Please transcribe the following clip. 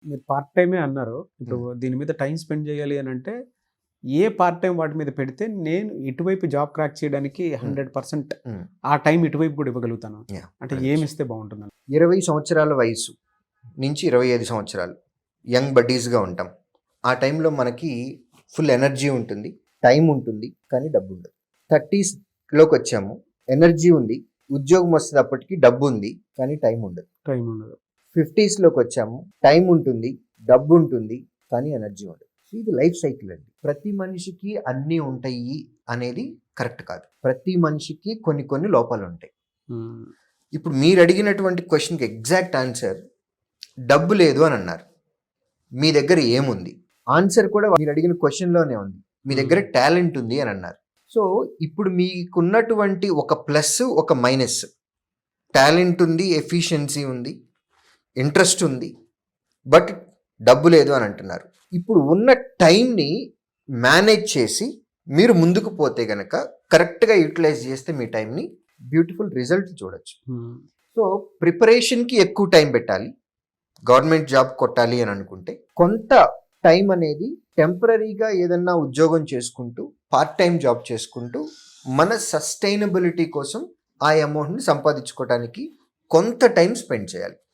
మీరు పార్ట్ టైమే అన్నారు. ఇప్పుడు దీని మీద టైం స్పెండ్ చేయాలి అని అంటే, ఏ పార్ట్ టైం వాటి మీద పెడితే నేను ఇటువైపు జాబ్ క్రాక్ చేయడానికి 100% ఆ టైం ఇటువైపు కూడా ఇవ్వగలుగుతాను. అంటే ఏమిస్తే బాగుంటుందని. 20 సంవత్సరాల వయసు నుంచి 25 సంవత్సరాలు యంగ్ బడ్డీస్గా ఉంటాం. ఆ టైంలో మనకి ఫుల్ ఎనర్జీ ఉంటుంది, టైం ఉంటుంది, కానీ డబ్బు ఉండదు. 30స్లోకి వచ్చాము, ఎనర్జీ ఉంది, ఉద్యోగం వస్తుంది, అప్పటికి డబ్బు ఉంది, కానీ టైం ఉండదు. 50స్లోకి వచ్చాము, టైం ఉంటుంది, డబ్బు ఉంటుంది, కానీ ఎనర్జీ ఉండదు. సో ఇది లైఫ్ సైకిల్ అండి. ప్రతి మనిషికి అన్నీ ఉంటాయి అనేది కరెక్ట్ కాదు. ప్రతి మనిషికి కొన్ని కొన్ని లోపాలు ఉంటాయి. ఇప్పుడు మీరు అడిగినటువంటి క్వశ్చన్కి ఎగ్జాక్ట్ ఆన్సర్ డబ్బు లేదు అని అన్నారు. మీ దగ్గర ఏముంది? ఆన్సర్ కూడా మీరు అడిగిన క్వశ్చన్లోనే ఉంది. మీ దగ్గర టాలెంట్ ఉంది అని అన్నారు. సో ఇప్పుడు మీకున్నటువంటి ఒక ప్లస్, ఒక మైనస్. టాలెంట్ ఉంది, ఎఫిషియన్సీ ఉంది, ఇంట్రెస్ట్ ఉంది, బట్ డబ్బు లేదు అని అంటున్నారు. ఇప్పుడు ఉన్న టైంని మేనేజ్ చేసి మీరు ముందుకు పోతే గనక, కరెక్ట్గా యూటిలైజ్ చేస్తే మీ టైంని బ్యూటిఫుల్ రిజల్ట్ చూడొచ్చు. సో ప్రిపరేషన్కి ఎక్కువ టైం పెట్టాలి. గవర్నమెంట్ జాబ్ కొట్టాలి అని అనుకుంటే కొంత టైం అనేది టెంపరీగా ఏదన్నా ఉద్యోగం చేసుకుంటూ, పార్ట్ టైం జాబ్ చేసుకుంటూ మన సస్టైనబిలిటీ కోసం ఆ అమౌంట్ని సంపాదించుకోవడానికి కొంత టైం స్పెండ్ చేయాలి.